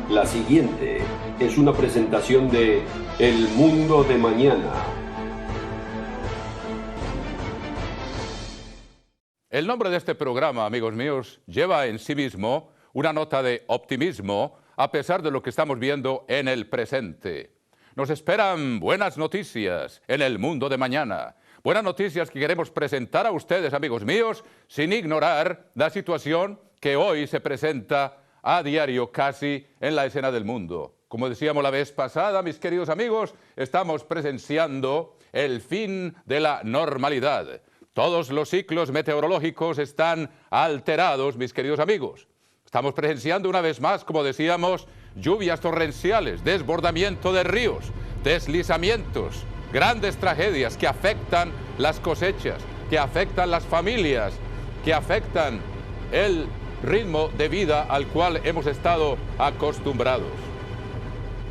La siguiente es una presentación de El Mundo de Mañana. El nombre de este programa, amigos míos, lleva en sí mismo una nota de optimismo a pesar de lo que estamos viendo en el presente. Nos esperan buenas noticias en el mundo de mañana. Buenas noticias que queremos presentar a ustedes, amigos míos, sin ignorar la situación que hoy se presenta a diario casi en la escena del mundo. Como decíamos la vez pasada, mis queridos amigos, estamos presenciando el fin de la normalidad. Todos los ciclos meteorológicos están alterados, mis queridos amigos. Estamos presenciando una vez más, como decíamos, lluvias torrenciales, desbordamiento de ríos, deslizamientos, grandes tragedias que afectan las cosechas, que afectan las familias, que afectan el ritmo de vida al cual hemos estado acostumbrados.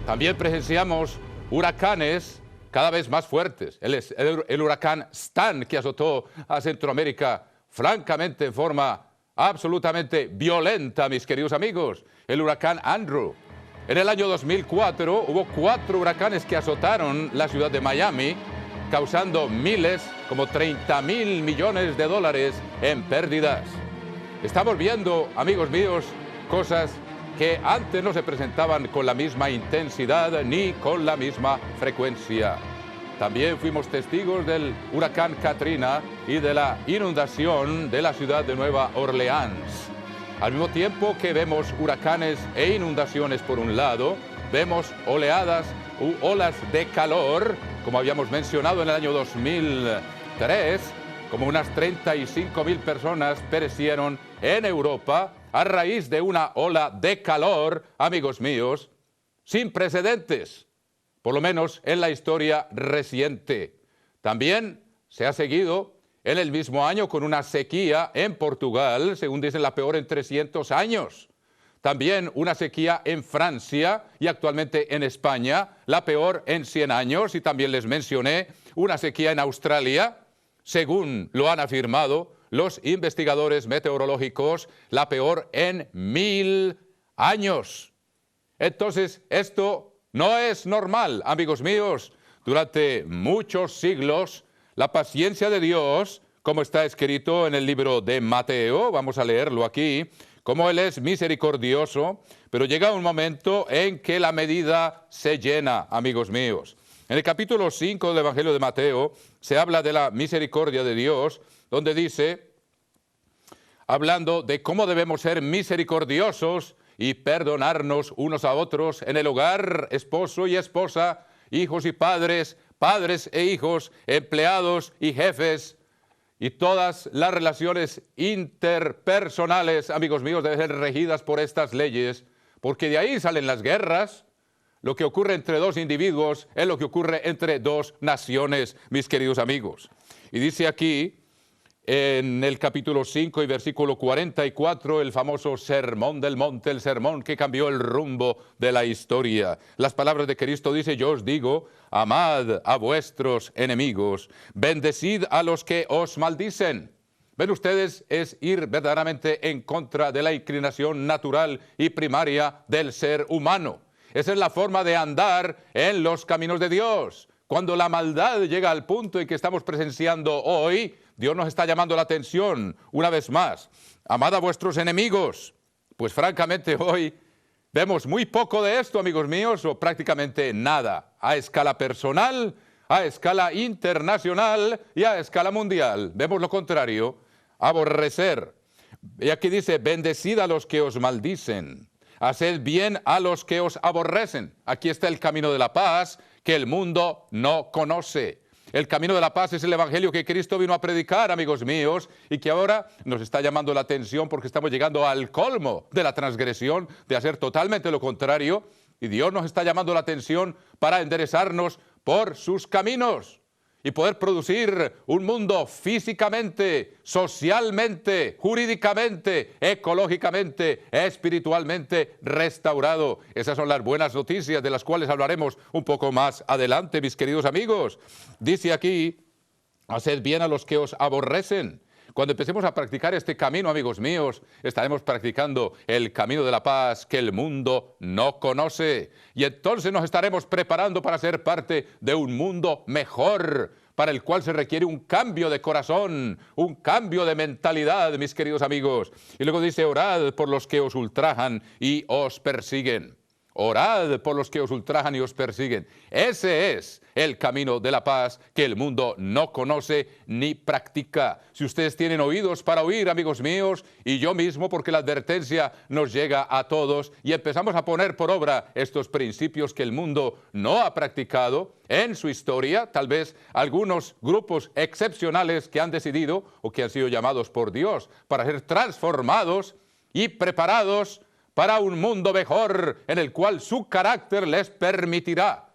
También presenciamos huracanes cada vez más fuertes. El huracán Stan, que azotó a Centroamérica francamente en forma absolutamente violenta, mis queridos amigos. El huracán Andrew. En el año 2004 hubo 4 huracanes que azotaron la ciudad de Miami, causando miles, como 30.000 millones de dólares en pérdidas. Estamos viendo, amigos míos, cosas que antes no se presentaban con la misma intensidad ni con la misma frecuencia. También fuimos testigos del huracán Katrina y de la inundación de la ciudad de Nueva Orleans. Al mismo tiempo que vemos huracanes e inundaciones por un lado, vemos oleadas u olas de calor, como habíamos mencionado en el año 2003, como unas 35.000 personas perecieron en Europa a raíz de una ola de calor, amigos míos, sin precedentes, por lo menos en la historia reciente. También se ha seguido en el mismo año con una sequía en Portugal, según dicen la peor en 300 años. También una sequía en Francia y actualmente en España, la peor en 100 años. Y también les mencioné una sequía en Australia, según lo han afirmado los investigadores meteorológicos, la peor en 1000 años. Entonces, esto no es normal, amigos míos. Durante muchos siglos, la paciencia de Dios, como está escrito en el libro de Mateo, vamos a leerlo aquí, como Él es misericordioso, pero llega un momento en que la medida se llena, amigos míos. En el capítulo 5 del Evangelio de Mateo se habla de la misericordia de Dios, donde dice, hablando de cómo debemos ser misericordiosos y perdonarnos unos a otros en el hogar, esposo y esposa, hijos y padres, padres e hijos, empleados y jefes, y todas las relaciones interpersonales, amigos míos, deben ser regidas por estas leyes, porque de ahí salen las guerras. Lo que ocurre entre 2 individuos es lo que ocurre entre 2 naciones, mis queridos amigos. Y dice aquí, en el capítulo 5 y versículo 44, el famoso Sermón del Monte, el sermón que cambió el rumbo de la historia. Las palabras de Cristo dice, yo os digo, amad a vuestros enemigos, bendecid a los que os maldicen. Ven ustedes, es ir verdaderamente en contra de la inclinación natural y primaria del ser humano. Esa es la forma de andar en los caminos de Dios. Cuando la maldad llega al punto en que estamos presenciando hoy, Dios nos está llamando la atención una vez más. Amad a vuestros enemigos. Pues francamente hoy vemos muy poco de esto, amigos míos, o prácticamente nada. A escala personal, a escala internacional y a escala mundial. Vemos lo contrario, aborrecer. Y aquí dice, bendecid a los que os maldicen. Haced bien a los que os aborrecen. Aquí está el camino de la paz que el mundo no conoce. El camino de la paz es el evangelio que Cristo vino a predicar, amigos míos, y que ahora nos está llamando la atención porque estamos llegando al colmo de la transgresión, de hacer totalmente lo contrario, y Dios nos está llamando la atención para enderezarnos por sus caminos y poder producir un mundo físicamente, socialmente, jurídicamente, ecológicamente, espiritualmente restaurado. Esas son las buenas noticias de las cuales hablaremos un poco más adelante, mis queridos amigos. Dice aquí, haced bien a los que os aborrecen. Cuando empecemos a practicar este camino, amigos míos, estaremos practicando el camino de la paz que el mundo no conoce. Y entonces nos estaremos preparando para ser parte de un mundo mejor, para el cual se requiere un cambio de corazón, un cambio de mentalidad, mis queridos amigos. Y luego dice, orad por los que os ultrajan y os persiguen. Orad por los que os ultrajan y os persiguen. Ese es el camino de la paz que el mundo no conoce ni practica. Si ustedes tienen oídos para oír, amigos míos, y yo mismo, porque la advertencia nos llega a todos, y empezamos a poner por obra estos principios que el mundo no ha practicado en su historia, tal vez algunos grupos excepcionales que han decidido o que han sido llamados por Dios para ser transformados y preparados para un mundo mejor en el cual su carácter les permitirá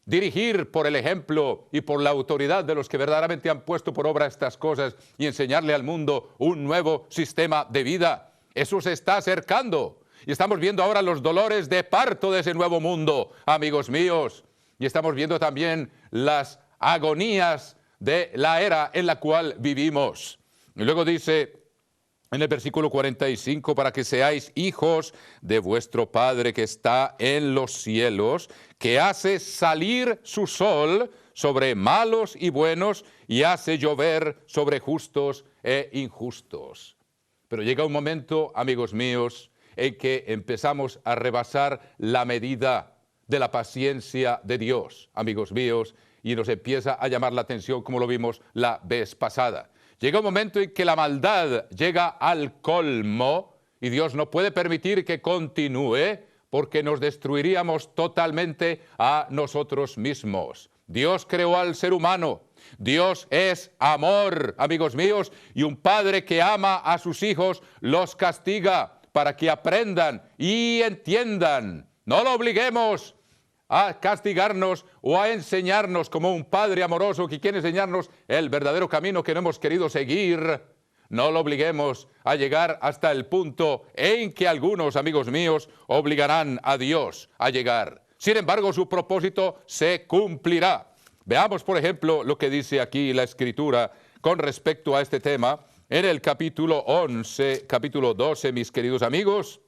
dirigir por el ejemplo y por la autoridad de los que verdaderamente han puesto por obra estas cosas y enseñarle al mundo un nuevo sistema de vida. Eso se está acercando y estamos viendo ahora los dolores de parto de ese nuevo mundo, amigos míos, y estamos viendo también las agonías de la era en la cual vivimos. Y luego dice en el versículo 45, para que seáis hijos de vuestro Padre que está en los cielos, que hace salir su sol sobre malos y buenos y hace llover sobre justos e injustos. Pero llega un momento, amigos míos, en que empezamos a rebasar la medida de la paciencia de Dios, amigos míos, y nos empieza a llamar la atención como lo vimos la vez pasada. Llega un momento en que la maldad llega al colmo y Dios no puede permitir que continúe porque nos destruiríamos totalmente a nosotros mismos. Dios creó al ser humano. Dios es amor, amigos míos, y un padre que ama a sus hijos los castiga para que aprendan y entiendan. No lo obliguemos a castigarnos o a enseñarnos como un padre amoroso que quiere enseñarnos el verdadero camino que no hemos querido seguir. No lo obliguemos a llegar hasta el punto en que algunos, amigos míos, obligarán a Dios a llegar. Sin embargo, su propósito se cumplirá. Veamos, por ejemplo, lo que dice aquí la Escritura con respecto a este tema en el capítulo 11, capítulo 12, mis queridos amigos.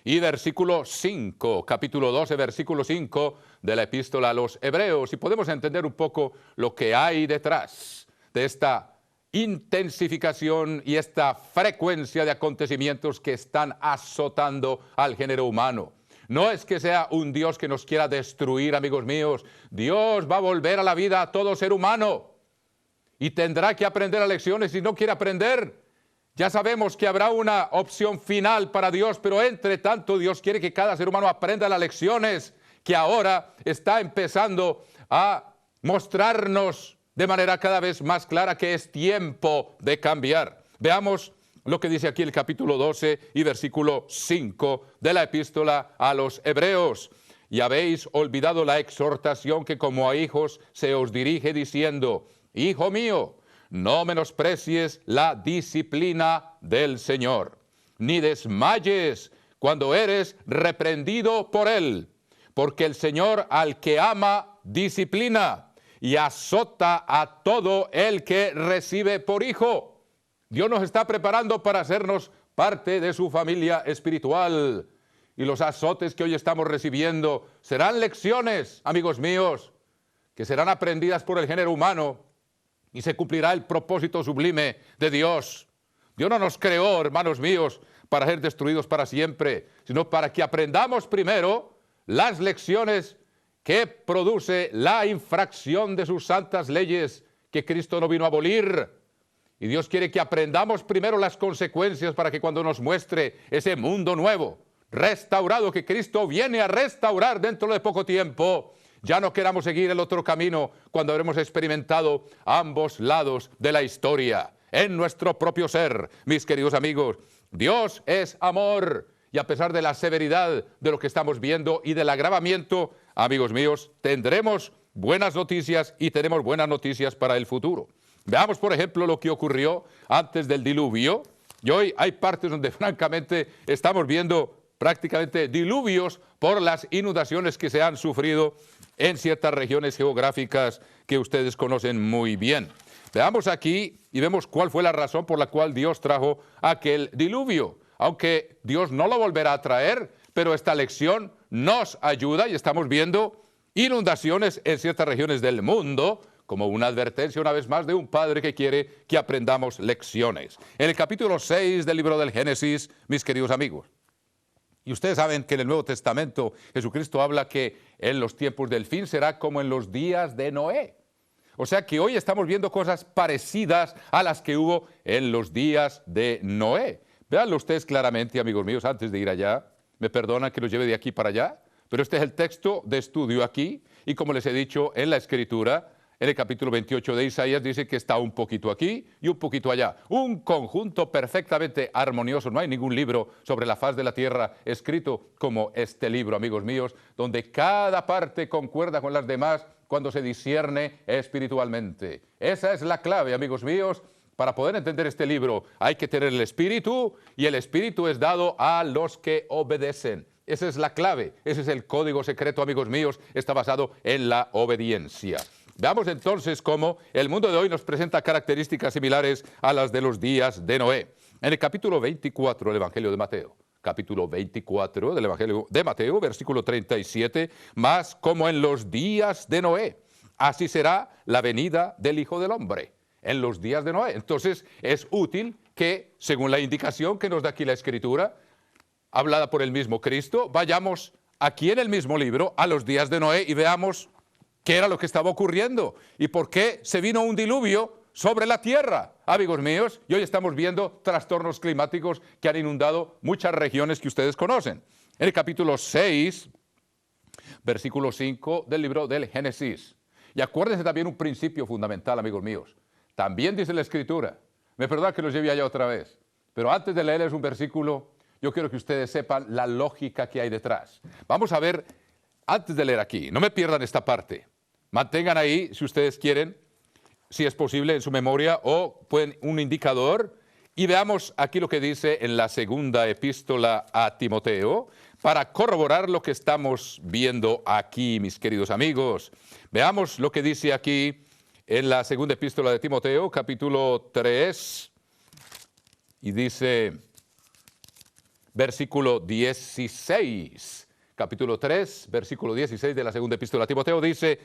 Y versículo 5, capítulo 12, versículo 5 de la epístola a los Hebreos. Y podemos entender un poco lo que hay detrás de esta intensificación y esta frecuencia de acontecimientos que están azotando al género humano. No es que sea un Dios que nos quiera destruir, amigos míos. Dios va a volver a la vida a todo ser humano y tendrá que aprender las lecciones si no quiere aprender. Ya sabemos que habrá una opción final para Dios, pero entre tanto Dios quiere que cada ser humano aprenda las lecciones que ahora está empezando a mostrarnos de manera cada vez más clara que es tiempo de cambiar. Veamos lo que dice aquí el capítulo 12 y versículo 5 de la epístola a los Hebreos. Y habéis olvidado la exhortación que como a hijos se os dirige diciendo, Hijo mío, no menosprecies la disciplina del Señor, ni desmayes cuando eres reprendido por Él, porque el Señor al que ama disciplina y azota a todo el que recibe por hijo. Dios nos está preparando para hacernos parte de su familia espiritual. Y los azotes que hoy estamos recibiendo serán lecciones, amigos míos, que serán aprendidas por el género humano. Y se cumplirá el propósito sublime de Dios. Dios no nos creó, hermanos míos, para ser destruidos para siempre, sino para que aprendamos primero las lecciones que produce la infracción de sus santas leyes que Cristo no vino a abolir. Y Dios quiere que aprendamos primero las consecuencias para que cuando nos muestre ese mundo nuevo, restaurado, que Cristo viene a restaurar dentro de poco tiempo, ya no queramos seguir el otro camino cuando habremos experimentado ambos lados de la historia. En nuestro propio ser, mis queridos amigos, Dios es amor. Y a pesar de la severidad de lo que estamos viendo y del agravamiento, amigos míos, tendremos buenas noticias y tenemos buenas noticias para el futuro. Veamos, por ejemplo, lo que ocurrió antes del diluvio. Y hoy hay partes donde francamente estamos viendo prácticamente diluvios por las inundaciones que se han sufrido en ciertas regiones geográficas que ustedes conocen muy bien. Veamos aquí y vemos cuál fue la razón por la cual Dios trajo aquel diluvio. Aunque Dios no lo volverá a traer, pero esta lección nos ayuda y estamos viendo inundaciones en ciertas regiones del mundo como una advertencia una vez más de un padre que quiere que aprendamos lecciones. En el capítulo 6 del libro del Génesis, mis queridos amigos, y ustedes saben que en el Nuevo Testamento Jesucristo habla que en los tiempos del fin será como en los días de Noé. O sea que hoy estamos viendo cosas parecidas a las que hubo en los días de Noé. Véanlo ustedes claramente, amigos míos, antes de ir allá. Me perdonan que los lleve de aquí para allá, pero este es el texto de estudio aquí. Y como les he dicho en la Escritura, en el capítulo 28 de Isaías dice que está un poquito aquí y un poquito allá. Un conjunto perfectamente armonioso. No hay ningún libro sobre la faz de la tierra escrito como este libro, amigos míos, donde cada parte concuerda con las demás cuando se discierne espiritualmente. Esa es la clave, amigos míos. Para poder entender este libro hay que tener el Espíritu, y el Espíritu es dado a los que obedecen. Esa es la clave, ese es el código secreto, amigos míos, está basado en la obediencia. Veamos entonces cómo el mundo de hoy nos presenta características similares a las de los días de Noé. En el capítulo 24 del Evangelio de Mateo, capítulo 24 del Evangelio de Mateo, versículo 37, más como en los días de Noé, así será la venida del Hijo del Hombre. En los días de Noé. Entonces es útil que, según la indicación que nos da aquí la Escritura, hablada por el mismo Cristo, vayamos aquí en el mismo libro a los días de Noé y veamos qué era lo que estaba ocurriendo y por qué se vino un diluvio sobre la tierra, amigos míos. Y hoy estamos viendo trastornos climáticos que han inundado muchas regiones que ustedes conocen. En el capítulo 6, versículo 5 del libro del Génesis. Y acuérdense también un principio fundamental, amigos míos. También dice la Escritura, me perdona que los lleve allá otra vez, pero antes de leerles un versículo, yo quiero que ustedes sepan la lógica que hay detrás. Vamos a ver, antes de leer aquí, no me pierdan esta parte. Mantengan ahí, si ustedes quieren, si es posible, en su memoria, o pueden un indicador, y veamos aquí lo que dice en la segunda epístola a Timoteo, para corroborar lo que estamos viendo aquí, mis queridos amigos. Veamos lo que dice aquí en la segunda epístola de Timoteo, capítulo 3, y dice, versículo 16, capítulo 3, versículo 16 de la segunda epístola de Timoteo, dice,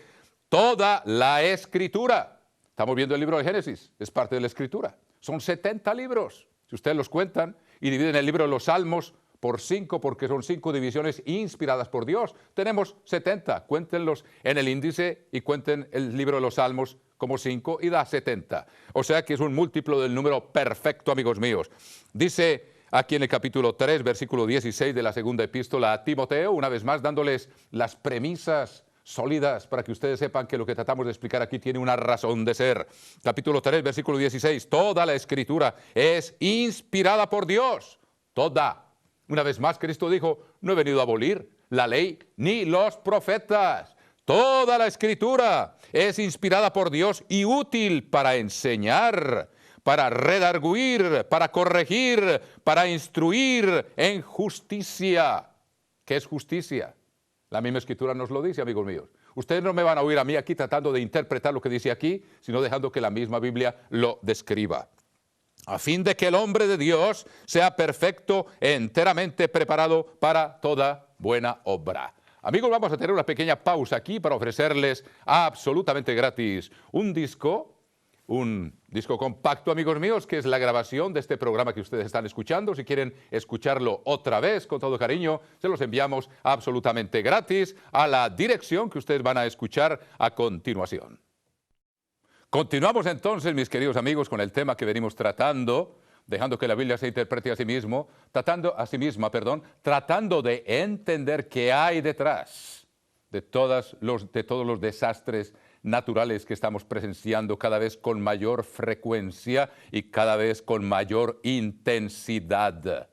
toda la Escritura, estamos viendo el libro de Génesis, es parte de la Escritura, son 70 libros, si ustedes los cuentan, y dividen el libro de los Salmos por 5, porque son 5 divisiones inspiradas por Dios, tenemos 70, cuéntenlos en el índice y cuenten el libro de los Salmos como 5 y da 70. O sea que es un múltiplo del número perfecto, amigos míos. Dice aquí en el capítulo 3, versículo 16 de la segunda epístola a Timoteo, una vez más dándoles las premisas sólidas para que ustedes sepan que lo que tratamos de explicar aquí tiene una razón de ser. Capítulo 3, versículo 16, toda la Escritura es inspirada por Dios, toda. Una vez más Cristo dijo, no he venido a abolir la ley ni los profetas. Toda la Escritura es inspirada por Dios y útil para enseñar, para redarguir, para corregir, para instruir en justicia. ¿Qué es justicia? La misma Escritura nos lo dice, amigos míos. Ustedes no me van a oír a mí aquí tratando de interpretar lo que dice aquí, sino dejando que la misma Biblia lo describa. A fin de que el hombre de Dios sea perfecto, enteramente preparado para toda buena obra. Amigos, vamos a tener una pequeña pausa aquí para ofrecerles absolutamente gratis un disco compacto, amigos míos, que es la grabación de este programa que ustedes están escuchando. Si quieren escucharlo otra vez, con todo cariño, se los enviamos absolutamente gratis a la dirección que ustedes van a escuchar a continuación. Continuamos entonces, mis queridos amigos, con el tema que venimos tratando, dejando que la Biblia se interprete a sí misma, tratando de entender qué hay detrás de todos los desastres naturales que estamos presenciando cada vez con mayor frecuencia y cada vez con mayor intensidad.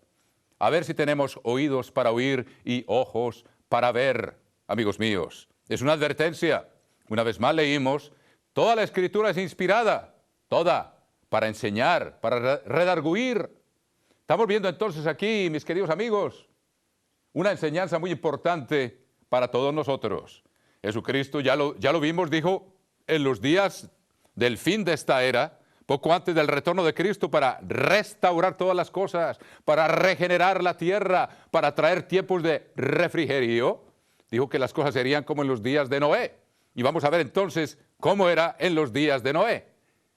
A ver si tenemos oídos para oír y ojos para ver, amigos míos. Es una advertencia. Una vez más leímos, toda la Escritura es inspirada, toda, para enseñar, para redarguir. Estamos viendo entonces aquí, mis queridos amigos, una enseñanza muy importante para todos nosotros. Jesucristo, ya lo vimos, dijo, en los días del fin de esta era, poco antes del retorno de Cristo, para restaurar todas las cosas, para regenerar la tierra, para traer tiempos de refrigerio, dijo que las cosas serían como en los días de Noé. Y vamos a ver entonces cómo era en los días de Noé.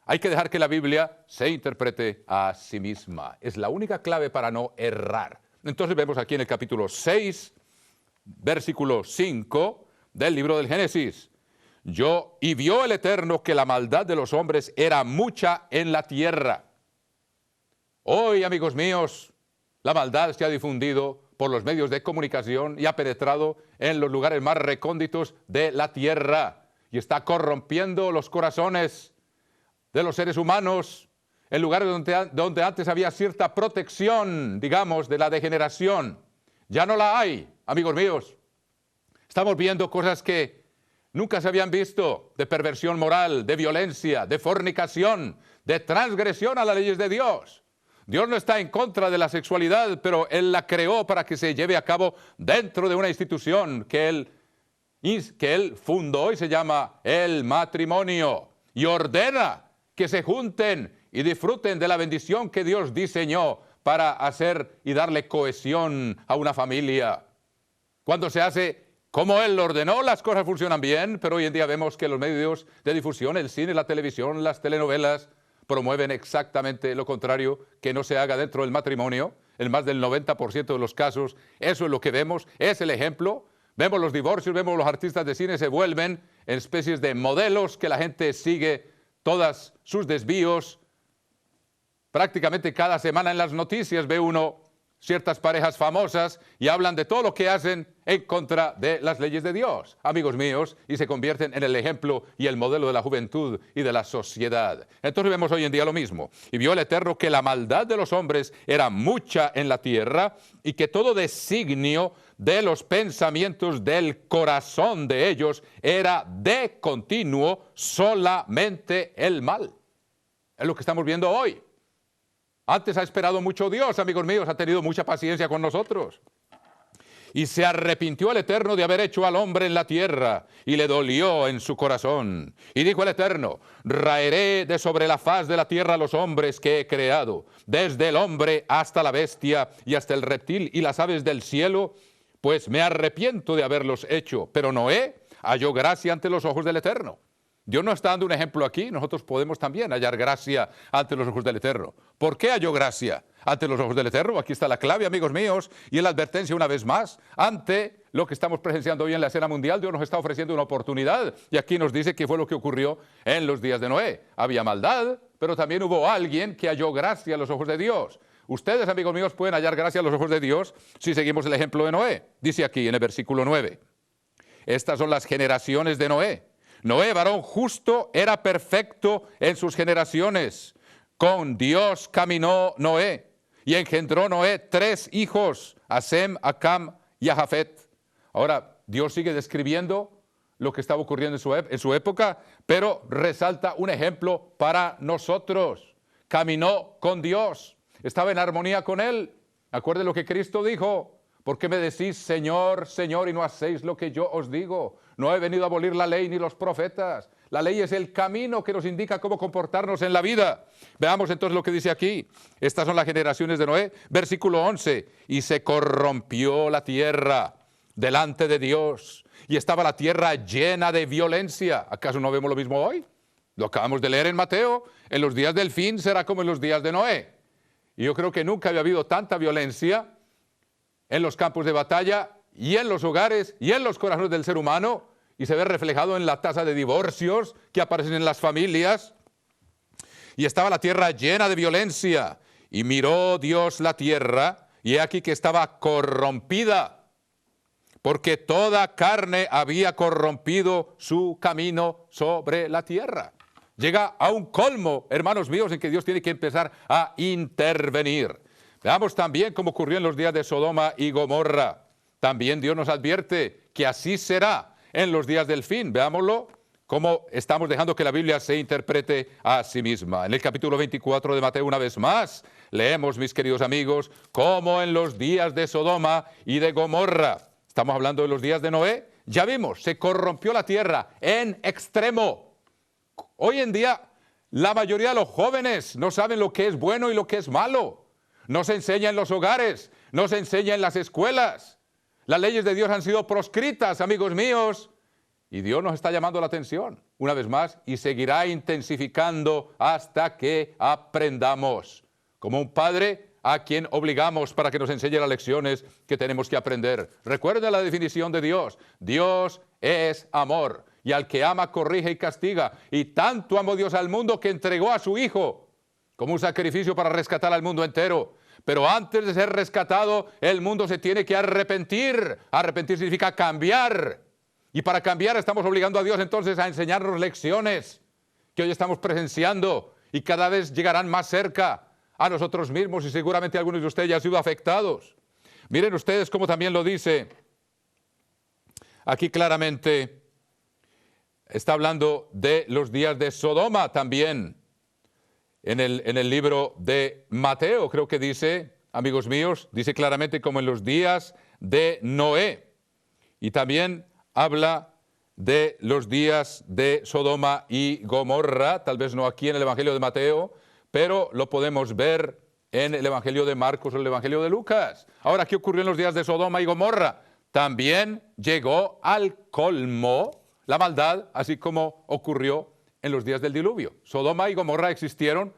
Hay que dejar que la Biblia se interprete a sí misma. Es la única clave para no errar. Entonces vemos aquí en el capítulo 6, versículo 5 del libro del Génesis. Y vio el Eterno que la maldad de los hombres era mucha en la tierra. Hoy, amigos míos, la maldad se ha difundido por los medios de comunicación y ha penetrado en los lugares más recónditos de la tierra y está corrompiendo los corazones de los seres humanos en lugares donde antes había cierta protección, digamos, de la degeneración. Ya no la hay, amigos míos. Estamos viendo cosas que nunca se habían visto, de perversión moral, de violencia, de fornicación, de transgresión a las leyes de Dios. Dios no está en contra de la sexualidad, pero Él la creó para que se lleve a cabo dentro de una institución que Él fundó y se llama el matrimonio. Y ordena que se junten y disfruten de la bendición que Dios diseñó para hacer y darle cohesión a una familia. Cuando se hace como Él lo ordenó, las cosas funcionan bien, pero hoy en día vemos que los medios de difusión, el cine, la televisión, las telenovelas, promueven exactamente lo contrario, que no se haga dentro del matrimonio. En más del 90% de los casos, eso es lo que vemos, es el ejemplo. Vemos los divorcios, vemos los artistas de cine se vuelven en especies de modelos que la gente sigue todos sus desvíos. Prácticamente cada semana en las noticias ve uno ciertas parejas famosas y hablan de todo lo que hacen en contra de las leyes de Dios, amigos míos, y se convierten en el ejemplo y el modelo de la juventud y de la sociedad. Entonces vemos hoy en día lo mismo. Y vio el Eterno que la maldad de los hombres era mucha en la tierra y que todo designio de los pensamientos del corazón de ellos era de continuo solamente el mal. Es lo que estamos viendo hoy. Antes ha esperado mucho Dios, amigos míos, ha tenido mucha paciencia con nosotros. Y se arrepintió el Eterno de haber hecho al hombre en la tierra, y le dolió en su corazón. Y dijo el Eterno: raeré de sobre la faz de la tierra a los hombres que he creado, desde el hombre hasta la bestia, y hasta el reptil y las aves del cielo, pues me arrepiento de haberlos hecho. Pero Noé halló gracia ante los ojos del Eterno. Dios nos está dando un ejemplo aquí, nosotros podemos también hallar gracia ante los ojos del Eterno. ¿Por qué halló gracia ante los ojos del Eterno? Aquí está la clave, amigos míos, y en la advertencia una vez más. Ante lo que estamos presenciando hoy en la escena mundial, Dios nos está ofreciendo una oportunidad, y aquí nos dice qué fue lo que ocurrió en los días de Noé. Había maldad, pero también hubo alguien que halló gracia a los ojos de Dios. Ustedes, amigos míos, pueden hallar gracia a los ojos de Dios si seguimos el ejemplo de Noé. Dice aquí en el versículo 9, estas son las generaciones de Noé. Noé, varón justo, era perfecto en sus generaciones. Con Dios caminó Noé, y engendró Noé 3 hijos, a Sem, a Cam y a Jafet. Ahora, Dios sigue describiendo lo que estaba ocurriendo en su época, pero resalta un ejemplo para nosotros. Caminó con Dios, estaba en armonía con Él. Acuérdense lo que Cristo dijo: ¿por qué me decís Señor, Señor, y no hacéis lo que yo os digo? No he venido a abolir la ley ni los profetas. La ley es el camino que nos indica cómo comportarnos en la vida. Veamos entonces lo que dice aquí. Estas son las generaciones de Noé. Versículo 11. Y se corrompió la tierra delante de Dios, y estaba la tierra llena de violencia. ¿Acaso no vemos lo mismo hoy? Lo acabamos de leer en Mateo. En los días del fin será como en los días de Noé. Y yo creo que nunca había habido tanta violencia en los campos de batalla y en los hogares y en los corazones del ser humano, y se ve reflejado en la tasa de divorcios que aparecen en las familias. Y estaba la tierra llena de violencia, y miró Dios la tierra, y he aquí que estaba corrompida, porque toda carne había corrompido su camino sobre la tierra. Llega a un colmo, hermanos míos, en que Dios tiene que empezar a intervenir. Veamos también cómo ocurrió en los días de Sodoma y Gomorra. También Dios nos advierte que así será en los días del fin. Veámoslo, cómo estamos dejando que la Biblia se interprete a sí misma. En el capítulo 24 de Mateo, una vez más, leemos, mis queridos amigos, cómo en los días de Sodoma y de Gomorra. Estamos hablando de los días de Noé. Ya vimos, se corrompió la tierra en extremo. Hoy en día La mayoría de los jóvenes no saben lo que es bueno y lo que es malo. No se enseña en los hogares, no se enseña en las escuelas. Las leyes de Dios han sido proscritas, amigos míos, y Dios nos está llamando la atención una vez más y seguirá intensificando hasta que aprendamos. Como un padre a quien obligamos para que nos enseñe las lecciones que tenemos que aprender. Recuerda la definición de Dios. Dios es amor, y al que ama corrige y castiga. Y tanto amó Dios al mundo que entregó a su Hijo como un sacrificio para rescatar al mundo entero. Pero antes de ser rescatado, el mundo se tiene que arrepentir. Arrepentir significa cambiar. Y para cambiar estamos obligando a Dios entonces a enseñarnos lecciones que hoy estamos presenciando y cada vez llegarán más cerca a nosotros mismos, y seguramente algunos de ustedes ya han sido afectados. Miren ustedes cómo también lo dice aquí claramente. Está hablando de los días de Sodoma también. En el libro de Mateo, creo que dice, amigos míos, dice claramente como en los días de Noé. Y también habla de los días de Sodoma y Gomorra, tal vez no aquí en el Evangelio de Mateo, pero lo podemos ver en el Evangelio de Marcos o el Evangelio de Lucas. Ahora, ¿qué ocurrió en los días de Sodoma y Gomorra? También llegó al colmo la maldad, así como ocurrió en los días del diluvio. Sodoma y Gomorra existieron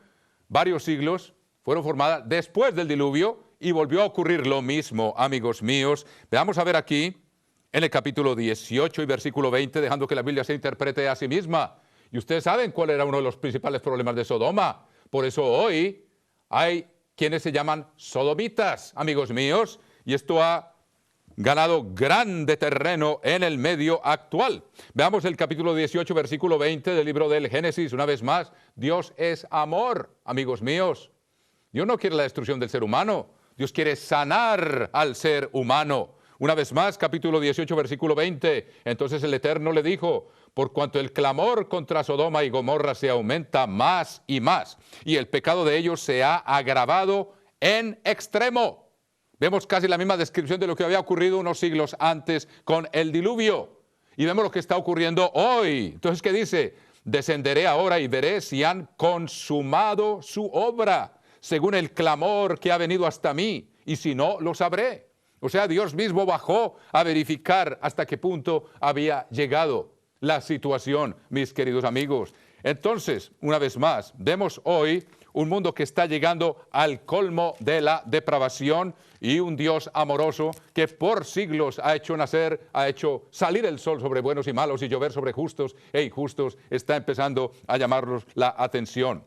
varios siglos, fueron formadas después del diluvio y volvió a ocurrir lo mismo, amigos míos. Veamos a ver aquí en el capítulo 18 y versículo 20, dejando que la Biblia se interprete a sí misma. Y ustedes saben cuál era uno de los principales problemas de Sodoma. Por eso hoy hay quienes se llaman sodomitas, amigos míos, y esto ha ganado grande terreno en el medio actual. Veamos el capítulo 18, versículo 20 del libro del Génesis. Una vez más, Dios es amor, amigos míos. Dios no quiere la destrucción del ser humano. Dios quiere sanar al ser humano. Una vez más, capítulo 18, versículo 20. Entonces el Eterno le dijo: por cuanto el clamor contra Sodoma y Gomorra se aumenta más y más, y el pecado de ellos se ha agravado en extremo. Vemos casi la misma descripción de lo que había ocurrido unos siglos antes con el diluvio. Y vemos lo que está ocurriendo hoy. Entonces, ¿qué dice? Descenderé ahora y veré si han consumado su obra, según el clamor que ha venido hasta mí, y si no, lo sabré. O sea, Dios mismo bajó a verificar hasta qué punto había llegado la situación, mis queridos amigos. Entonces, una vez más, vemos hoy un mundo que está llegando al colmo de la depravación y un Dios amoroso que por siglos ha hecho nacer, ha hecho salir el sol sobre buenos y malos y llover sobre justos e injustos, está empezando a llamarnos la atención.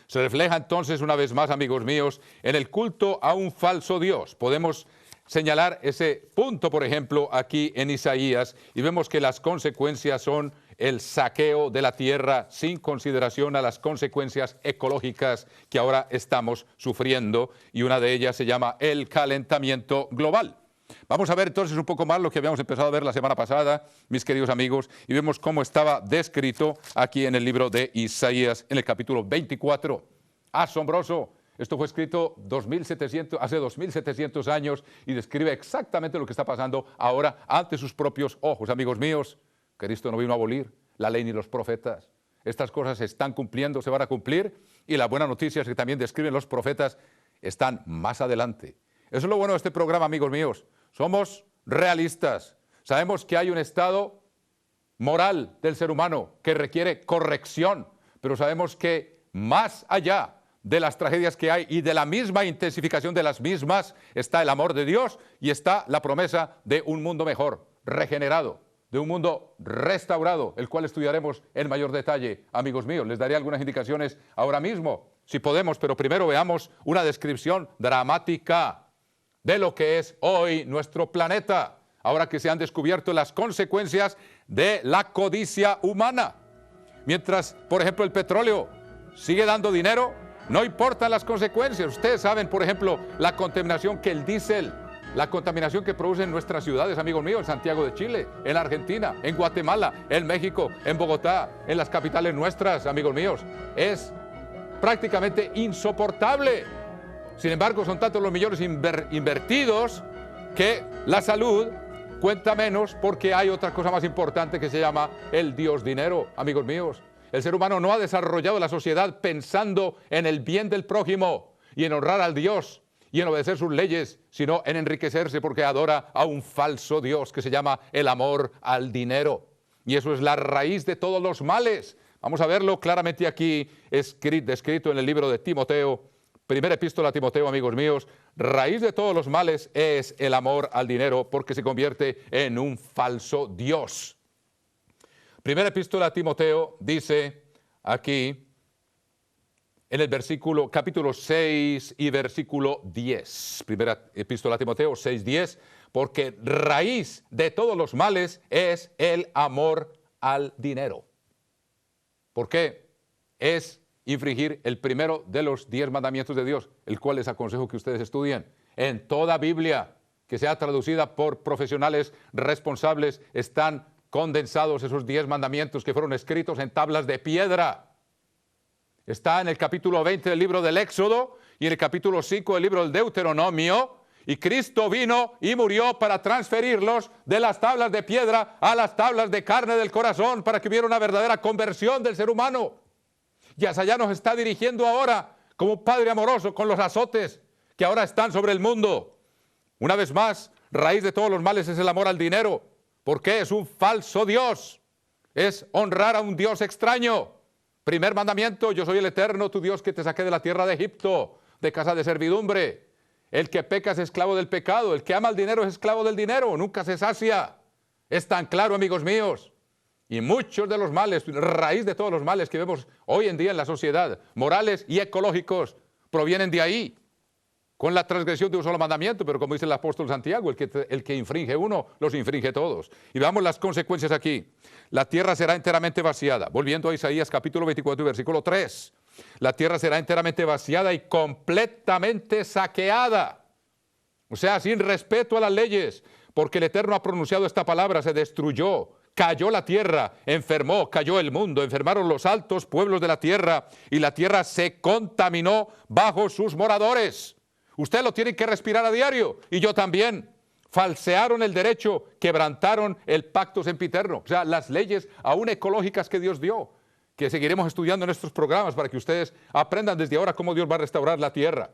Se refleja entonces, una vez más, amigos míos, en el culto a un falso Dios. Podemos señalar ese punto, por ejemplo, aquí en Isaías, y vemos que las consecuencias son el saqueo de la tierra sin consideración a las consecuencias ecológicas que ahora estamos sufriendo, y una de ellas se llama el calentamiento global. Vamos a ver entonces un poco más lo que habíamos empezado a ver la semana pasada, mis queridos amigos, y vemos cómo estaba descrito aquí en el libro de Isaías, en el capítulo 24. Asombroso. Esto fue escrito hace 2700 años y describe exactamente lo que está pasando ahora ante sus propios ojos. Amigos míos, Cristo no vino a abolir la ley ni los profetas. Estas cosas se están cumpliendo, se van a cumplir, y la buena noticia es que también describen los profetas están más adelante. Eso es lo bueno de este programa, amigos míos. Somos realistas. Sabemos que hay un estado moral del ser humano que requiere corrección, pero sabemos que más allá de las tragedias que hay y de la misma intensificación de las mismas está el amor de Dios y está la promesa de un mundo mejor, regenerado, de un mundo restaurado, el cual estudiaremos en mayor detalle, amigos míos. Les daré algunas indicaciones ahora mismo, si podemos, pero primero veamos una descripción dramática de lo que es hoy nuestro planeta, ahora que se han descubierto las consecuencias de la codicia humana. Mientras, por ejemplo, el petróleo sigue dando dinero, no importan las consecuencias. Ustedes saben, por ejemplo, la contaminación que el diésel, la contaminación que producen nuestras ciudades, amigos míos, en Santiago de Chile, en Argentina, en Guatemala, en México, en Bogotá, en las capitales nuestras, amigos míos, es prácticamente insoportable. Sin embargo, son tantos los millones invertidos que la salud cuenta menos, porque hay otra cosa más importante que se llama el Dios dinero, amigos míos. El ser humano no ha desarrollado la sociedad pensando en el bien del prójimo y en honrar al Dios y en obedecer sus leyes, sino en enriquecerse porque adora a un falso Dios que se llama el amor al dinero. Y eso es la raíz de todos los males. Vamos a verlo claramente aquí, descrito en el libro de Timoteo, primera epístola a Timoteo, amigos míos. Raíz de todos los males es el amor al dinero porque se convierte en un falso Dios. Primera epístola a Timoteo dice aquí, en el capítulo 6 y versículo 10. Primera epístola a Timoteo 6:10, porque raíz de todos los males es el amor al dinero. ¿Por qué? Es infringir el primero de los 10 mandamientos de Dios, el cual les aconsejo que ustedes estudien. En toda Biblia que sea traducida por profesionales responsables están condensados esos 10 mandamientos que fueron escritos en tablas de piedra. Está en el capítulo 20 del libro del Éxodo y en el capítulo 5 del libro del Deuteronomio. Y Cristo vino y murió para transferirlos de las tablas de piedra a las tablas de carne del corazón para que hubiera una verdadera conversión del ser humano. Y hacia allá nos está dirigiendo ahora como un Padre amoroso con los azotes que ahora están sobre el mundo. Una vez más, raíz de todos los males es el amor al dinero. ¿Por qué? Es un falso Dios. Es honrar a un Dios extraño. Primer mandamiento, yo soy el Eterno, tu Dios que te saqué de la tierra de Egipto, de casa de servidumbre. El que peca es esclavo del pecado, el que ama el dinero es esclavo del dinero, nunca se sacia. Es tan claro, amigos míos. Y muchos de los males, raíz de todos los males que vemos hoy en día en la sociedad, morales y ecológicos, provienen de ahí, con la transgresión de un solo mandamiento, pero como dice el apóstol Santiago, el que infringe uno, los infringe todos. Y veamos las consecuencias aquí. La tierra será enteramente vaciada. Volviendo a Isaías capítulo 24, versículo 3. La tierra será enteramente vaciada y completamente saqueada. O sea, sin respeto a las leyes, porque el Eterno ha pronunciado esta palabra, se destruyó, cayó la tierra, enfermó, cayó el mundo, enfermaron los altos pueblos de la tierra y la tierra se contaminó bajo sus moradores. Usted lo tiene que respirar a diario y yo también. Falsearon el derecho, quebrantaron el pacto sempiterno, o sea, las leyes aún ecológicas que Dios dio, que seguiremos estudiando en estos programas para que ustedes aprendan desde ahora cómo Dios va a restaurar la tierra.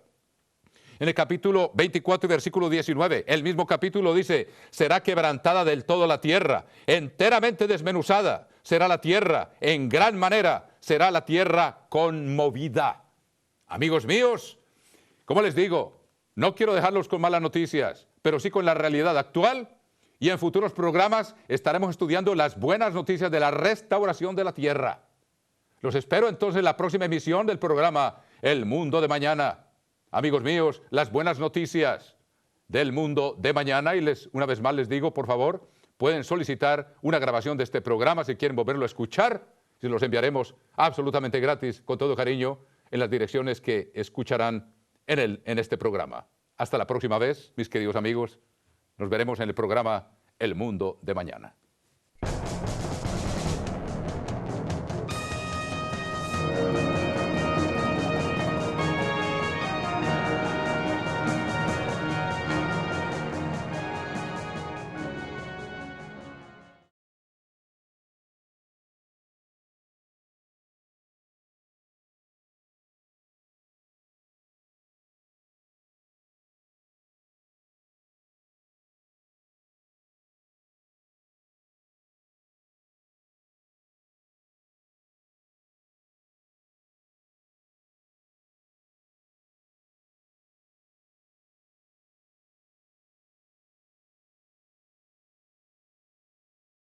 En el capítulo 24, versículo 19, el mismo capítulo dice, será quebrantada del todo la tierra, enteramente desmenuzada será la tierra, en gran manera será la tierra conmovida. Amigos míos, como les digo, no quiero dejarlos con malas noticias, pero sí con la realidad actual, y en futuros programas estaremos estudiando las buenas noticias de la restauración de la tierra. Los espero entonces en la próxima emisión del programa El Mundo de Mañana. Amigos míos, las buenas noticias del mundo de mañana, y una vez más les digo, por favor, pueden solicitar una grabación de este programa si quieren volverlo a escuchar, si los enviaremos absolutamente gratis, con todo cariño, en las direcciones que escucharán en este programa. Hasta la próxima vez, mis queridos amigos. Nos veremos en el programa El Mundo de Mañana.